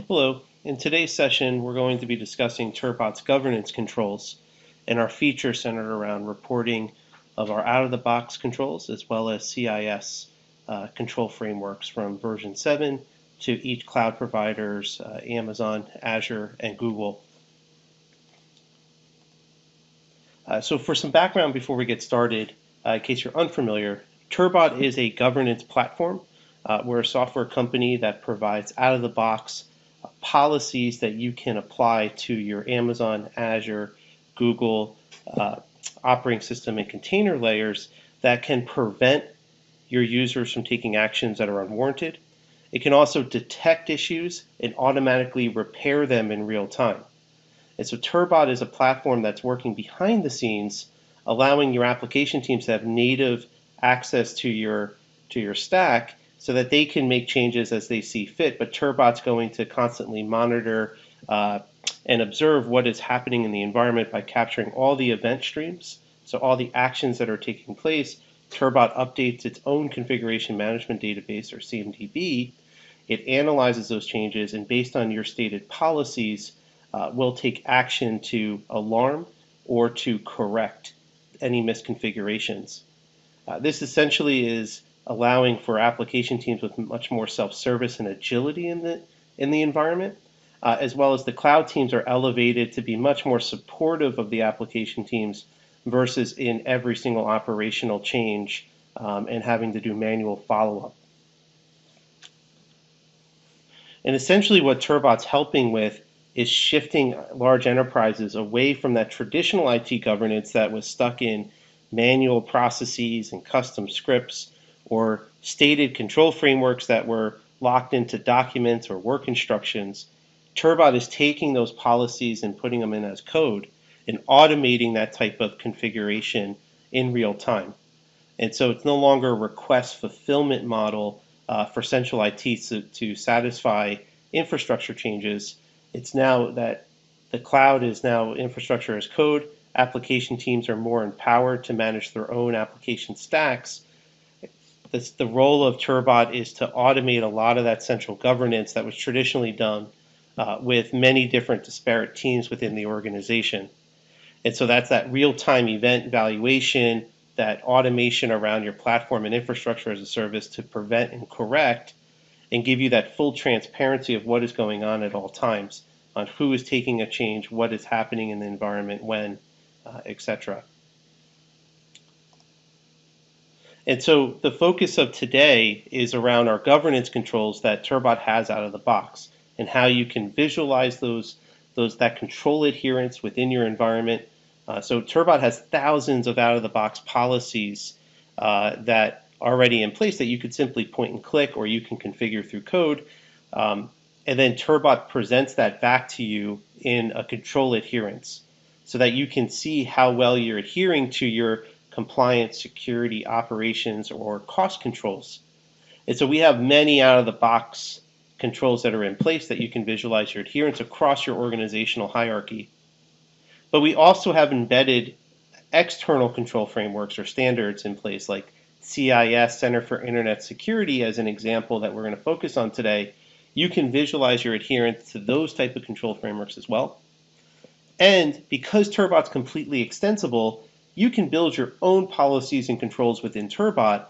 Hello. In today's session, we're going to be discussing Turbot's governance controls and our feature centered around reporting of our out-of-the-box controls as well as CIS control frameworks from version 7 to each cloud providers, Amazon, Azure, and Google. So for some background before we get started, in case you're unfamiliar, Turbot is a governance platform. We're a software company that provides out-of-the-box policies that you can apply to your Amazon, Azure, Google operating system and container layers that can prevent your users from taking actions that are unwarranted. It can also detect issues and automatically repair them in real time. And so Turbot is a platform that's working behind the scenes, allowing your application teams to have native access to your stack so that they can make changes as they see fit. But Turbot's going to constantly monitor and observe what is happening in the environment by capturing all the event streams, so all the actions that are taking place. Turbot updates its own configuration management database, or CMDB. It analyzes those changes, and based on your stated policies, will take action to alarm or to correct any misconfigurations. This essentially is allowing for application teams with much more self-service and agility in the environment, as well as the cloud teams are elevated to be much more supportive of the application teams versus in every single operational change and having to do manual follow-up. And essentially what Turbot's helping with is shifting large enterprises away from that traditional IT governance that was stuck in manual processes and custom scripts or stated control frameworks that were locked into documents or work instructions. Turbot is taking those policies and putting them in as code and automating that type of configuration in real time. And so it's no longer a request fulfillment model for central IT to satisfy infrastructure changes. It's now that the cloud is now infrastructure as code. Application teams are more empowered to manage their own application stacks. The role of Turbot is to automate a lot of that central governance that was traditionally done with many different disparate teams within the organization. And so that's that real-time event evaluation, that automation around your platform and infrastructure as a service to prevent and correct and give you that full transparency of what is going on at all times, on who is taking a change, what is happening in the environment, when, etc. And so the focus of today is around our governance controls that Turbot has out of the box and how you can visualize that control adherence within your environment. So Turbot has thousands of out-of-the-box policies that are already in place that you could simply point and click or you can configure through code. And then Turbot presents that back to you in a control adherence so that you can see how well you're adhering to your compliance, security, operations, or cost controls. And so we have many out-of-the-box controls that are in place that you can visualize your adherence across your organizational hierarchy. But we also have embedded external control frameworks or standards in place, like CIS, Center for Internet Security, as an example that we're going to focus on today. You can visualize your adherence to those type of control frameworks as well. And because Turbot's completely extensible, you can build your own policies and controls within Turbot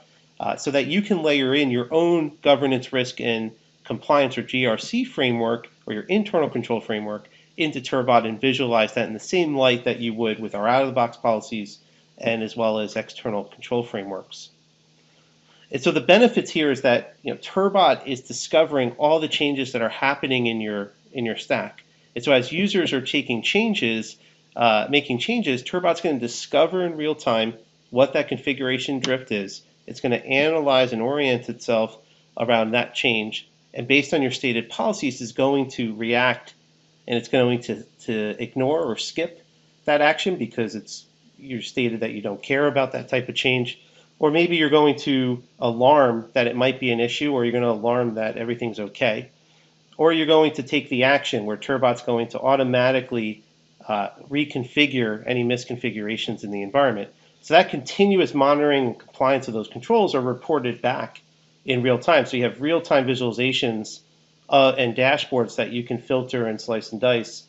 so that you can layer in your own governance, risk, and compliance or GRC framework or your internal control framework into Turbot and visualize that in the same light that you would with our out-of-the-box policies and as well as external control frameworks. And so the benefits here is that Turbot is discovering all the changes that are happening in your stack. And so as users are making changes, Turbot's going to discover in real time what that configuration drift is. It's going to analyze and orient itself around that change. And based on your stated policies, is going to react and it's going to ignore or skip that action because you stated that you don't care about that type of change. Or maybe you're going to alarm that it might be an issue, or you're going to alarm that everything's okay. Or you're going to take the action where Turbot's going to automatically reconfigure any misconfigurations in the environment. So that continuous monitoring and compliance of those controls are reported back in real time. So you have real-time visualizations and dashboards that you can filter and slice and dice,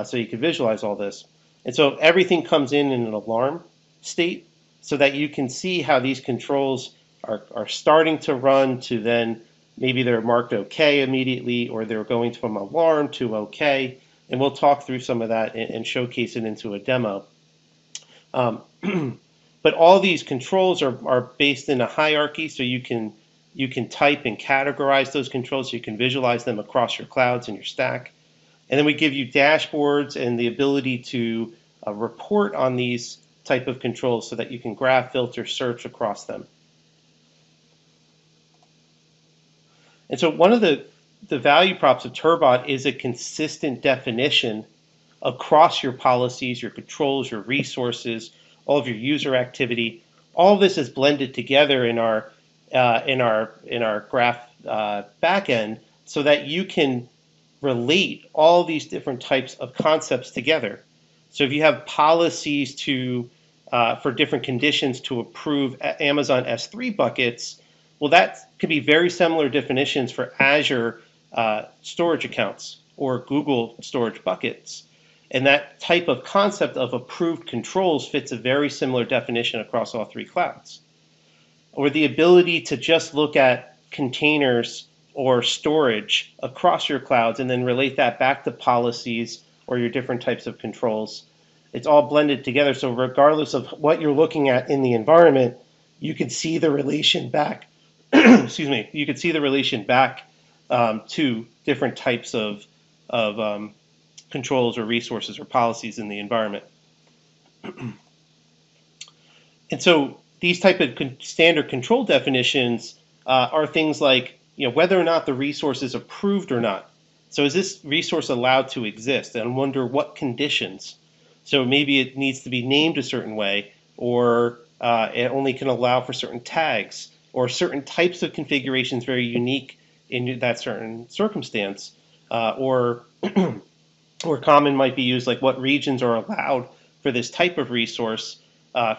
so you can visualize all this. And so everything comes in an alarm state so that you can see how these controls are starting to run to then maybe they're marked OK immediately, or they're going from alarm to OK. And we'll talk through some of that and showcase it into a demo. But all these controls are based in a hierarchy, so you can type and categorize those controls so you can visualize them across your clouds and your stack. And then we give you dashboards and the ability to report on these type of controls so that you can graph, filter, search across them. And so one of the value props of Turbot is a consistent definition across your policies, your controls, your resources, all of your user activity. All of this is blended together in our graph backend so that you can relate all these different types of concepts together. So if you have policies for different conditions to approve Amazon S3 buckets, well, that could be very similar definitions for Azure storage accounts or Google storage buckets. And that type of concept of approved controls fits a very similar definition across all three clouds. Or the ability to just look at containers or storage across your clouds and then relate that back to policies or your different types of controls. It's all blended together, so regardless of what you're looking at in the environment, you can see the relation back. Excuse me. You can see the relation back to different types of controls or resources or policies in the environment. And so these type of standard control definitions are things like, whether or not the resource is approved or not. So is this resource allowed to exist? And wonder what conditions. So maybe it needs to be named a certain way, or it only can allow for certain tags, or certain types of configurations very unique in that certain circumstance, or common might be used, like what regions are allowed for this type of resource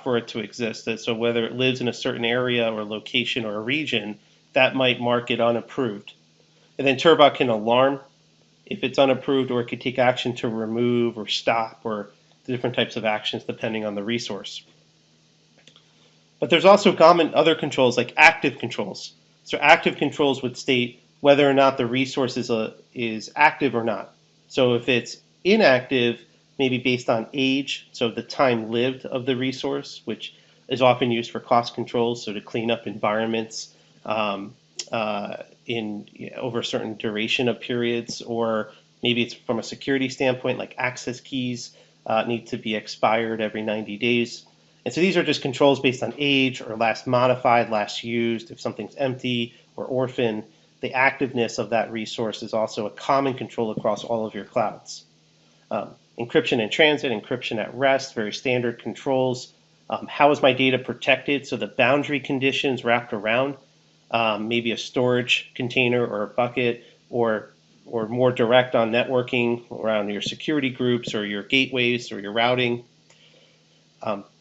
for it to exist. So whether it lives in a certain area or location or a region, that might mark it unapproved. And then Turbot can alarm if it's unapproved, or it could take action to remove or stop, or different types of actions depending on the resource. But there's also common other controls like active controls. So active controls would state whether or not the resource is active or not. So if it's inactive, maybe based on age, so the time lived of the resource, which is often used for cost controls, so to clean up environments over a certain duration of periods, or maybe it's from a security standpoint, like access keys need to be expired every 90 days. And so these are just controls based on age or last modified, last used. If something's empty or orphan, the activeness of that resource is also a common control across all of your clouds. Encryption in transit, encryption at rest, very standard controls. How is my data protected? So the boundary conditions wrapped around maybe a storage container or a bucket, or more direct on networking around your security groups or your gateways or your routing.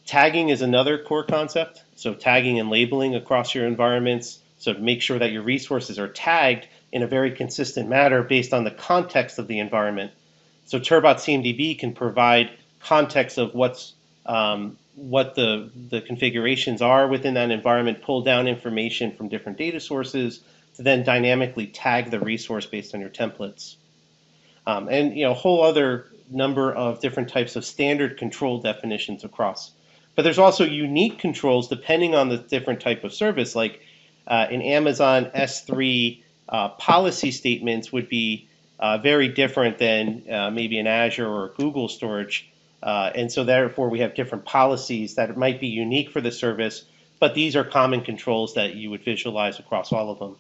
Tagging is another core concept. So tagging and labeling across your environments. So to make sure that your resources are tagged in a very consistent manner based on the context of the environment. So Turbot CMDB can provide context of what the configurations are within that environment, pull down information from different data sources to then dynamically tag the resource based on your templates. And a whole other number of different types of standard control definitions across. But there's also unique controls depending on the different type of service, like in Amazon S3 policy statements would be very different than maybe in Azure or Google storage. And so therefore we have different policies that might be unique for the service, but these are common controls that you would visualize across all of them.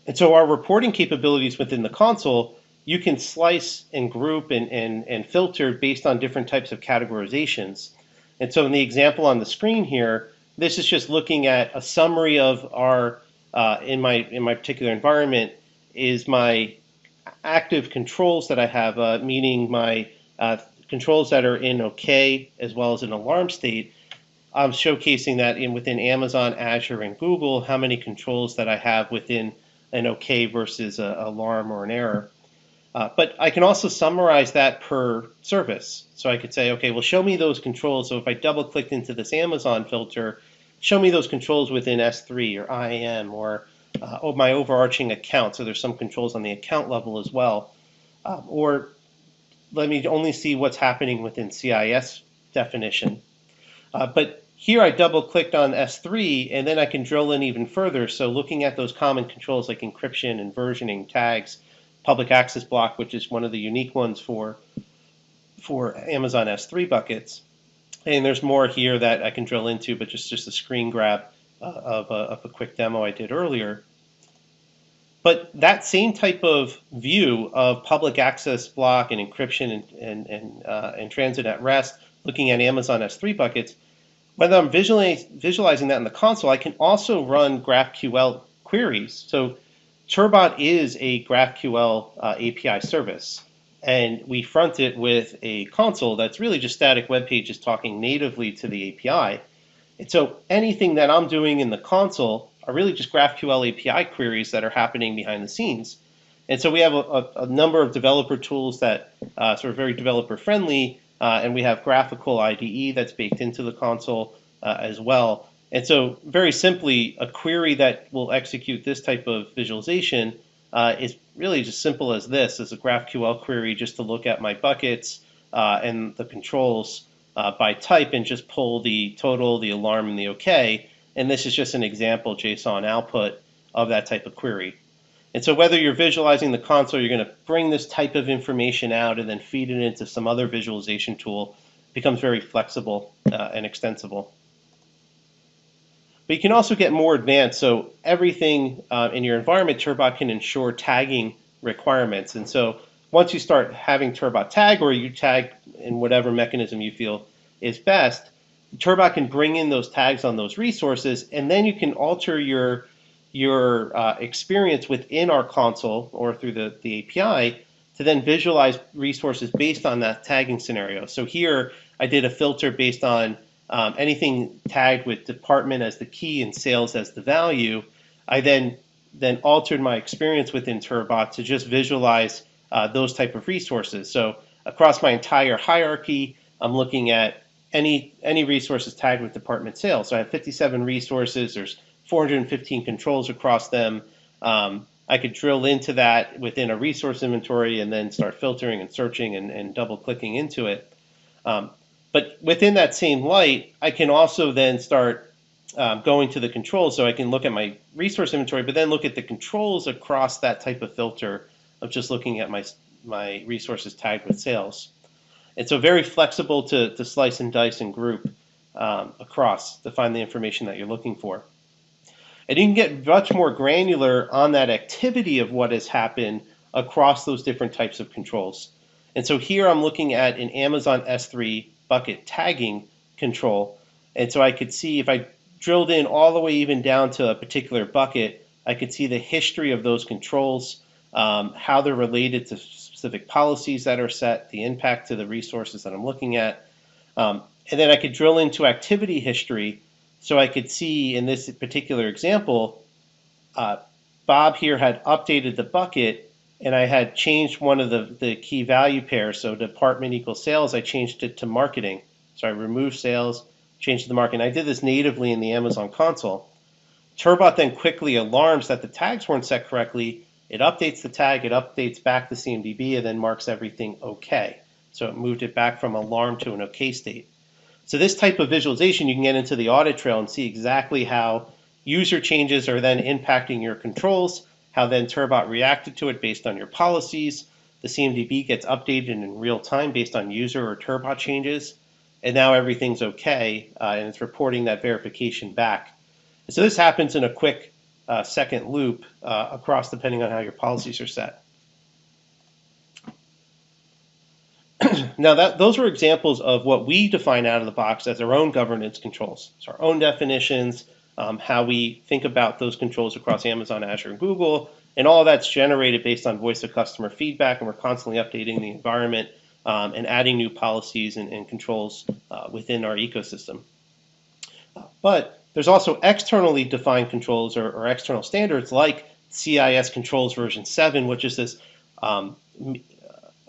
And so our reporting capabilities within the console, you can slice and group and filter based on different types of categorizations. And so in the example on the screen here, this is just looking at a summary of our, in my particular environment, is my active controls that I have, meaning my controls that are in OK as well as an alarm state. I'm showcasing that within Amazon, Azure, and Google, how many controls that I have within an OK versus a alarm or an error. But I can also summarize that per service. So I could say, okay, well, show me those controls. So if I double clicked into this Amazon filter, show me those controls within S3 or IAM or my overarching account. So there's some controls on the account level as well. Or let me only see what's happening within CIS definition. But here I double clicked on S3 and then I can drill in even further. So looking at those common controls like encryption and versioning, tags, public access block, which is one of the unique ones for Amazon S3 buckets. And there's more here that I can drill into, but just a screen grab of a quick demo I did earlier. But that same type of view of public access block and encryption and transit at rest, looking at Amazon S3 buckets, whether I'm visualizing that in the console, I can also run GraphQL queries. So Turbot is a GraphQL API service, and we front it with a console that's really just static web pages talking natively to the API. And so anything that I'm doing in the console are really just GraphQL API queries that are happening behind the scenes. And so we have a number of developer tools that sort of very developer friendly, and we have graphical IDE that's baked into the console as well. And so very simply, a query that will execute this type of visualization is really just simple as this, as a GraphQL query just to look at my buckets and the controls by type and just pull the total, the alarm, and the OK. And this is just an example JSON output of that type of query. And so whether you're visualizing the console, you're going to bring this type of information out and then feed it into some other visualization tool, it becomes very flexible and extensible. But you can also get more advanced. So everything in your environment, Turbot can ensure tagging requirements. And so once you start having Turbot tag, or you tag in whatever mechanism you feel is best, Turbot can bring in those tags on those resources, and then you can alter your experience within our console or through the API to then visualize resources based on that tagging scenario. So here I did a filter based on anything tagged with department as the key and sales as the value. I then altered my experience within Turbot to just visualize those type of resources. So across my entire hierarchy, I'm looking at any resources tagged with department sales. So I have 57 resources. There's 415 controls across them. I could drill into that within a resource inventory and then start filtering and searching and double clicking into it. But within that same light, I can also then start going to the controls. So I can look at my resource inventory, but then look at the controls across that type of filter of just looking at my resources tagged with sales. And so very flexible to slice and dice and group across to find the information that you're looking for. And you can get much more granular on that activity of what has happened across those different types of controls. And so here I'm looking at an Amazon S3 bucket tagging control. And so I could see if I drilled in all the way even down to a particular bucket, I could see the history of those controls, how they're related to specific policies that are set, the impact to the resources that I'm looking at. And then I could drill into activity history. So I could see in this particular example, Bob here had updated the bucket, and I had changed one of the key value pairs. So department equals sales, I changed it to marketing. So I removed sales, changed it to marketing. I did this natively in the Amazon console. Turbot then quickly alarms that the tags weren't set correctly. It updates the tag, it updates back the CMDB, and then marks everything OK. So it moved it back from alarm to an OK state. So this type of visualization, you can get into the audit trail and see exactly how user changes are then impacting your controls, how then Turbot reacted to it based on your policies. The CMDB gets updated in real time based on user or Turbot changes. And now everything's OK, and it's reporting that verification back. And so this happens in a quick second loop across depending on how your policies are set. Now, those are examples of what we define out of the box as our own governance controls. So our own definitions, how we think about those controls across Amazon, Azure, and Google, and all of that's generated based on voice of customer feedback, and we're constantly updating the environment and adding new policies and controls within our ecosystem. But there's also externally defined controls or external standards like CIS Controls version 7, which is this um,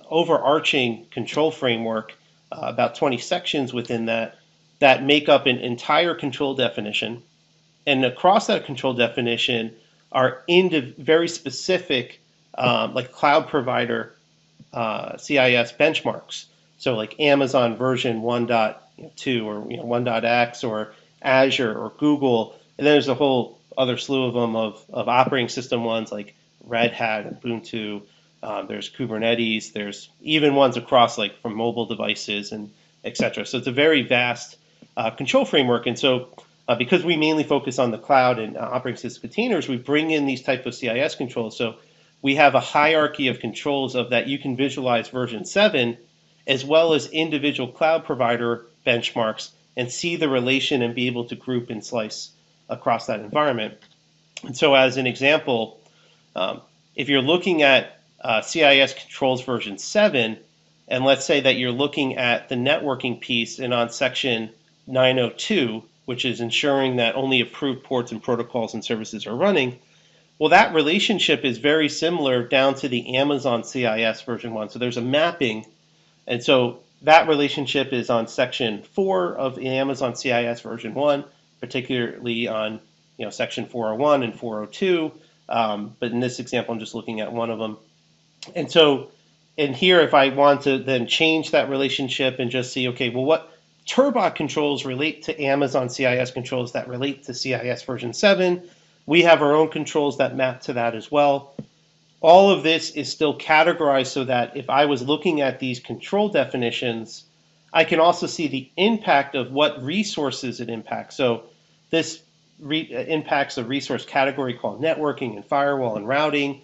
overarching control framework, about 20 sections within that make up an entire control definition. And across that control definition are into very specific, like cloud provider CIS benchmarks. So like Amazon version 1.2 or 1.x or Azure or Google, and then there's a whole other slew of them of operating system ones like Red Hat, Ubuntu. There's Kubernetes. There's even ones across like from mobile devices and etc. So it's a very vast control framework. And so because we mainly focus on the cloud and operating system containers, we bring in these type of CIS controls. So we have a hierarchy of controls of that you can visualize version 7, as well as individual cloud provider benchmarks, and see the relation and be able to group and slice across that environment. And so as an example, if you're looking at CIS Controls version 7, and let's say that you're looking at the networking piece and on section 902, which is ensuring that only approved ports and protocols and services are running, well, that relationship is very similar down to the Amazon CIS version 1. So there's a mapping. And so that relationship is on section 4 of the Amazon CIS version 1, particularly on section 401 and 402. But in this example, I'm just looking at one of them. And so in here, if I want to then change that relationship and just see, okay, well, what Turbot controls relate to Amazon CIS controls that relate to CIS version 7, we have our own controls that map to that as well. All of this is still categorized so that if I was looking at these control definitions, I can also see the impact of what resources it impacts. So this impacts a resource category called networking and firewall and routing.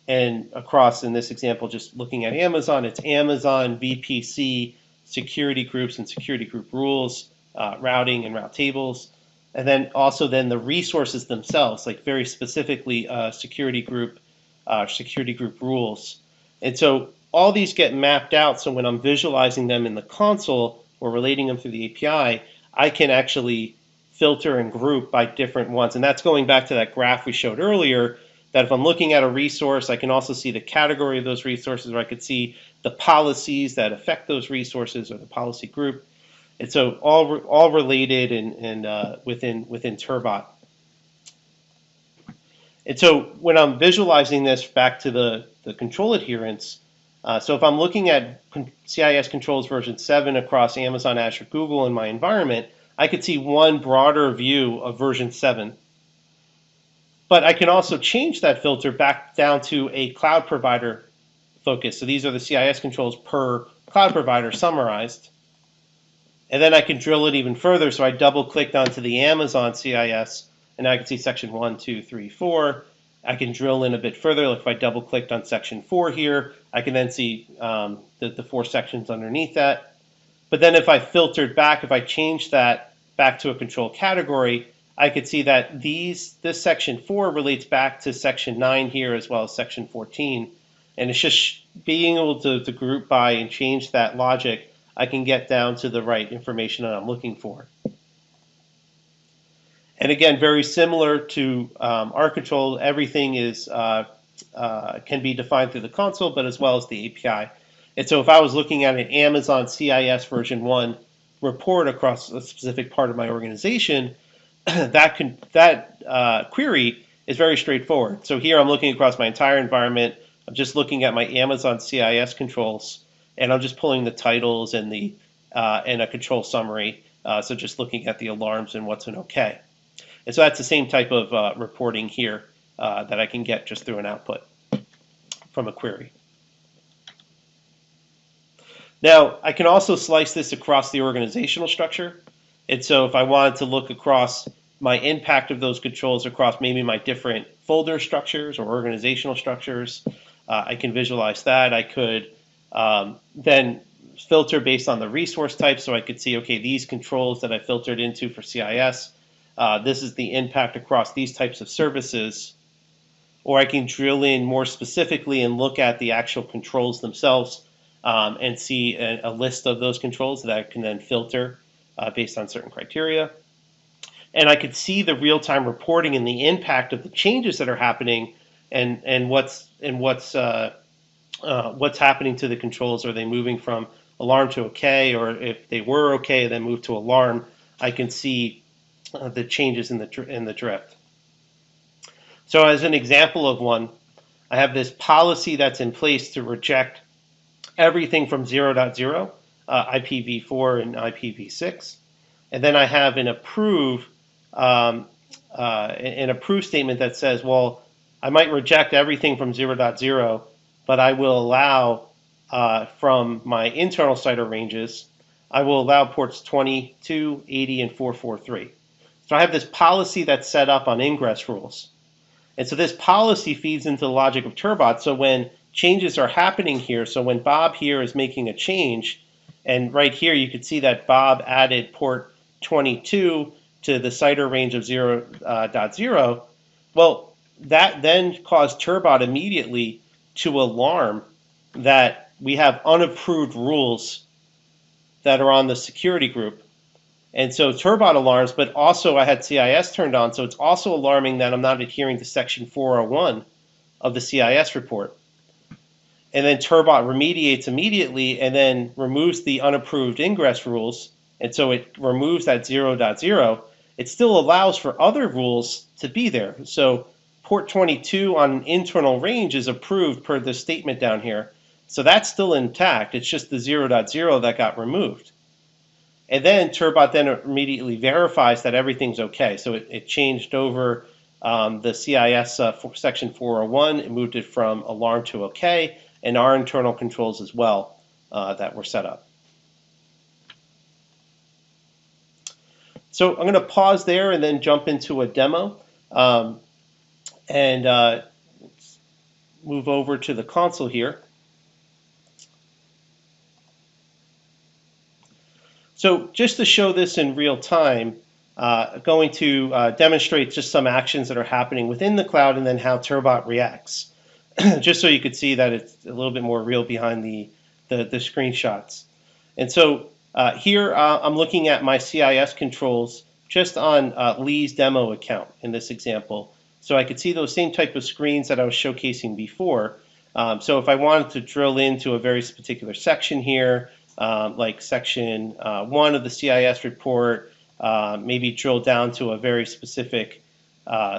And across, in this example, just looking at Amazon, it's Amazon VPC security groups and security group rules, routing and route tables. And then also then the resources themselves, like very specifically security group rules. And so all these get mapped out. So when I'm visualizing them in the console or relating them through the API, I can actually filter and group by different ones. And that's going back to that graph we showed earlier, that if I'm looking at a resource, I can also see the category of those resources, or I could see the policies that affect those resources or the policy group. And so all related and within Turbot. And so when I'm visualizing this back to the control adherence, so if I'm looking at CIS Controls version 7 across Amazon, Azure, Google in my environment, I could see one broader view of version 7. But I can also change that filter back down to a cloud provider focus. So these are the CIS controls per cloud provider summarized. And then I can drill it even further. So I double clicked onto the Amazon CIS, and now I can see section 1, 2, 3, 4. I can drill in a bit further. Like if I double clicked on section 4 here, I can then see the 4 sections underneath that. But then if I filtered back, if I changed that back to a control category, I could see that this section 4 relates back to section 9 here as well as section 14. And it's just being able to group by and change that logic, I can get down to the right information that I'm looking for. And again, very similar to our control, everything is can be defined through the console, but as well as the API. And so if I was looking at an Amazon CIS version 1 report across a specific part of my organization, that query is very straightforward. So here I'm looking across my entire environment. I'm just looking at my Amazon CIS controls, and I'm just pulling the titles and and a control summary. So just looking at the alarms and what's an okay. And so that's the same type of reporting here that I can get just through an output from a query. Now, I can also slice this across the organizational structure. And so if I wanted to look across my impact of those controls across maybe my different folder structures or organizational structures, I can visualize that. I could then filter based on the resource type. So I could see, okay, these controls that I filtered into for CIS, this is the impact across these types of services. Or I can drill in more specifically and look at the actual controls themselves and see a list of those controls that I can then filter based on certain criteria. and I could see the real-time reporting and the impact of the changes that are happening, and what's happening to the controls. Are they moving from alarm to okay, or if they were okay, then move to alarm? I can see the changes in the drift. So as an example of one, I have this policy that's in place to reject everything from 0.0, IPv4 and IPv6, and then I have an approve statement that says, well, I might reject everything from 0.0, but I will allow from my internal CIDR ranges, I will allow ports 22, 80, and 443. So I have this policy that's set up on ingress rules. And so this policy feeds into the logic of Turbot. So when changes are happening here, so when Bob here is making a change, and right here you could see that Bob added port 22 to the CIDR range of 0.0, well, that then caused Turbot immediately to alarm that we have unapproved rules that are on the security group. And so Turbot alarms, but also I had CIS turned on, so it's also alarming that I'm not adhering to section 401 of the CIS report. And then Turbot remediates immediately and then removes the unapproved ingress rules, and so it removes that 0.0. It still allows for other rules to be there. So port 22 on an internal range is approved per the statement down here. So that's still intact. It's just the 0.0 that got removed. And then Turbot then immediately verifies that everything's okay. So it changed over the CIS section 401. It moved it from alarm to okay, and our internal controls as well that were set up. So I'm going to pause there and then jump into a demo and let's move over to the console here. So just to show this in real time, going to demonstrate just some actions that are happening within the cloud and then how Turbot reacts, just so you could see that it's a little bit more real behind the screenshots. And so here I'm looking at my CIS controls just on Lee's demo account in this example. So I could see those same type of screens that I was showcasing before. So if I wanted to drill into a very particular section here, like section 1 of the CIS report, maybe drill down to a very specific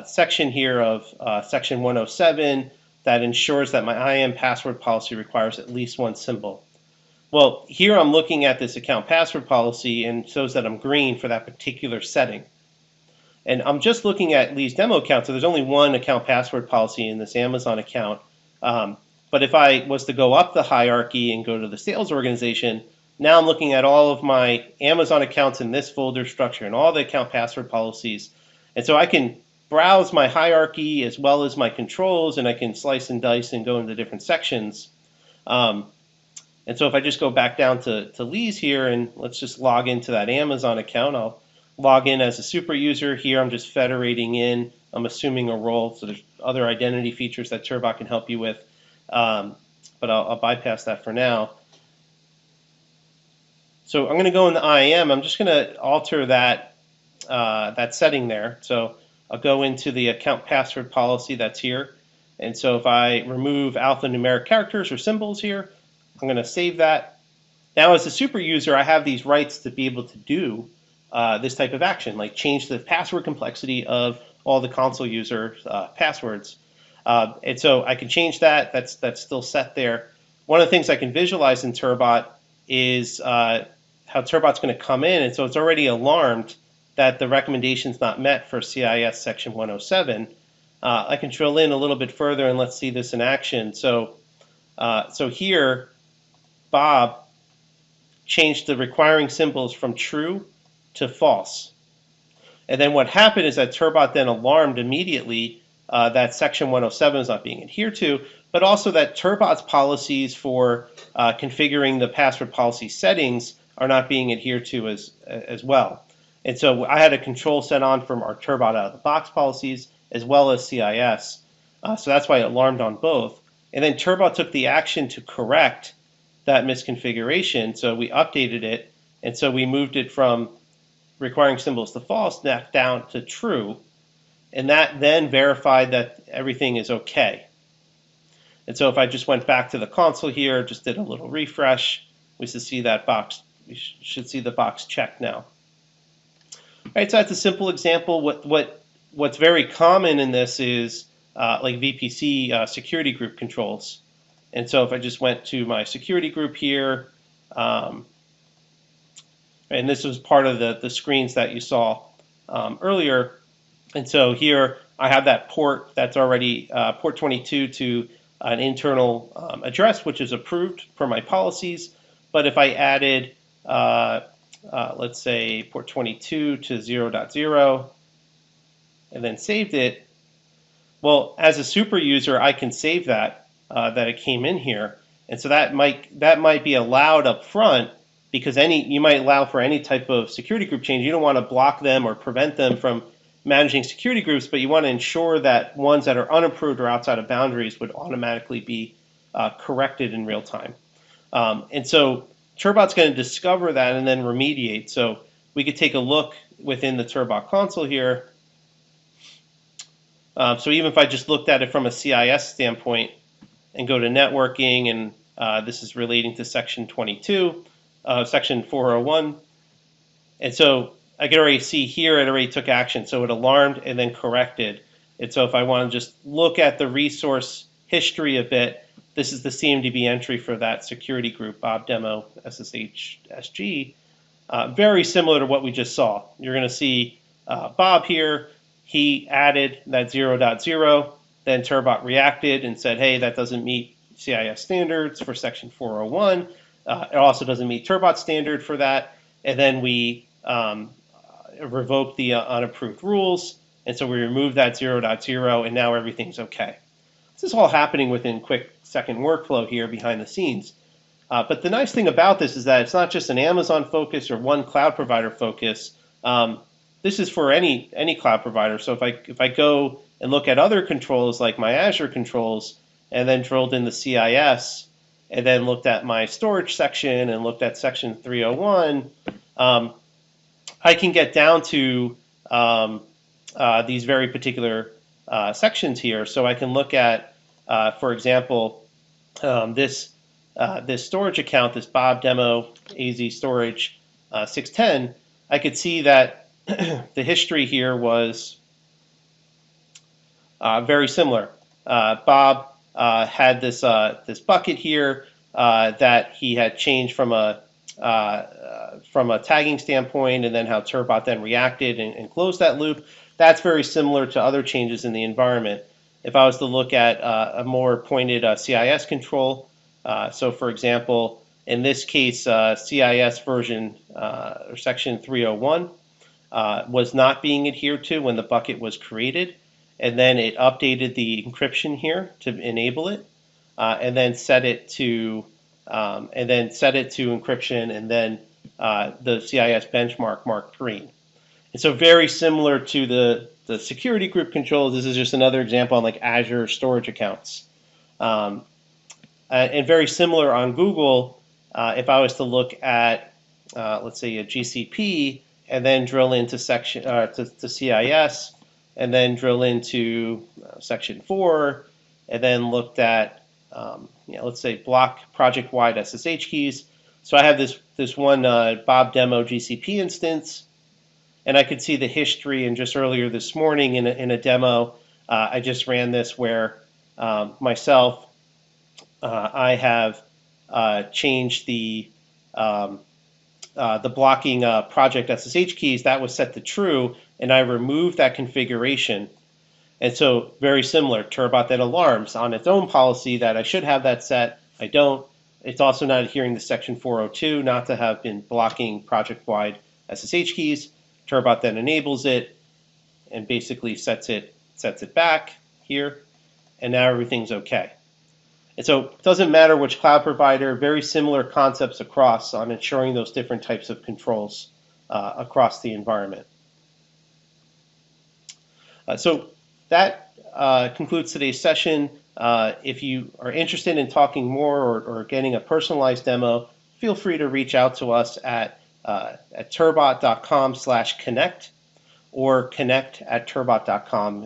section here of section 107 that ensures that my IAM password policy requires at least one symbol. Well, here I'm looking at this account password policy and it shows that I'm green for that particular setting. And I'm just looking at Lee's demo account, so there's only one account password policy in this Amazon account. But if I was to go up the hierarchy and go to the sales organization, now I'm looking at all of my Amazon accounts in this folder structure and all the account password policies. And so I can browse my hierarchy as well as my controls, and I can slice and dice and go into different sections. And so if I just go back down to Lee's here, and let's just log into that Amazon account, I'll log in as a super user. Here I'm just federating in. I'm assuming a role, so there's other identity features that Turbot can help you with. But I'll bypass that for now. So I'm going to go into IAM. I'm just going to alter that setting there. So I'll go into the account password policy that's here. And so if I remove alphanumeric characters or symbols here, I'm going to save that. Now as a super user, I have these rights to be able to do this type of action, like change the password complexity of all the console user passwords. And so I can change that. That's still set there. One of the things I can visualize in Turbot is how Turbot's going to come in, and so it's already alarmed that the recommendation's not met for CIS section 107. I can drill in a little bit further and let's see this in action. So here, Bob changed the requiring symbols from true to false. And then what happened is that Turbot then alarmed immediately that section 107 is not being adhered to, but also that Turbot's policies for configuring the password policy settings are not being adhered to as well. And so I had a control set on from our Turbot out of the box policies as well as CIS. So that's why it alarmed on both. And then Turbot took the action to correct that misconfiguration. So we updated it. And so we moved it from requiring symbols to false down to true, and that then verified that everything is okay. And so if I just went back to the console here, just did a little refresh, we should see that box. We should see the box checked now. All right, so that's a simple example. What's very common in this is like VPC security group controls. And so if I just went to my security group here, and this was part of the screens that you saw earlier. And so here I have that port that's already port 22 to an internal address, which is approved per my policies. But if I added, let's say, port 22 to 0.0 and then saved it, well, as a super user, I can save that it came in here, and so that might be allowed up front, because you might allow for any type of security group change. You don't want to block them or prevent them from managing security groups, but you want to ensure that ones that are unapproved or outside of boundaries would automatically be corrected in real time. And so Turbot's going to discover that and then remediate. So we could take a look within the Turbot console here. So even if I just looked at it from a CIS standpoint and go to networking, and this is relating to section 22, section 401. And so I can already see here it already took action. So it alarmed and then corrected. And so if I want to just look at the resource history a bit, this is the CMDB entry for that security group, Bob Demo SSH SG. Very similar to what we just saw. You're going to see Bob here. He added that 0.0. Then Turbot reacted and said, hey, that doesn't meet CIS standards for section 401. It also doesn't meet Turbot standard for that. And then we revoked the unapproved rules. And so we removed that 0.0, and now everything's okay. This is all happening within quick second workflow here behind the scenes. But the nice thing about this is that it's not just an Amazon focus or one cloud provider focus. This is for any cloud provider. So if I go and look at other controls like my Azure controls, and then drilled in the CIS, and then looked at my storage section and looked at section 301, I can get down to these very particular sections here. So I can look at, for example, this storage account, this Bob Demo AZ Storage 610. I could see that the history here was very similar. Bob had this bucket here that he had changed from a tagging standpoint, and then how Turbot then reacted and closed that loop. That's very similar to other changes in the environment. If I was to look at a more pointed CIS control, so for example, in this case, CIS version or section 301 was not being adhered to when the bucket was created, and then it updated the encryption here to enable it, and then set it to encryption, and then the CIS benchmark marked green. And so very similar to the security group controls, this is just another example on like Azure storage accounts. And very similar on Google, if I was to look at, let's say, a GCP, and then drill into section to CIS, and then drill into section 4, and then looked at, let's say, block project-wide SSH keys. So I have this one Bob Demo GCP instance, and I could see the history. And just earlier this morning in a demo, I just ran this where myself, I have changed the blocking project SSH keys. That was set to true, and I removed that configuration. And so very similar, Turbot then alarms on its own policy that I should have that set. I don't. It's also not adhering to section 402, not to have been blocking project-wide SSH keys. Turbot then enables it and basically sets it back here, and now everything's okay. And so it doesn't matter which cloud provider, very similar concepts across on ensuring those different types of controls across the environment. So that concludes today's session. If you are interested in talking more or getting a personalized demo, feel free to reach out to us at at turbot.com/connect or connect@turbot.com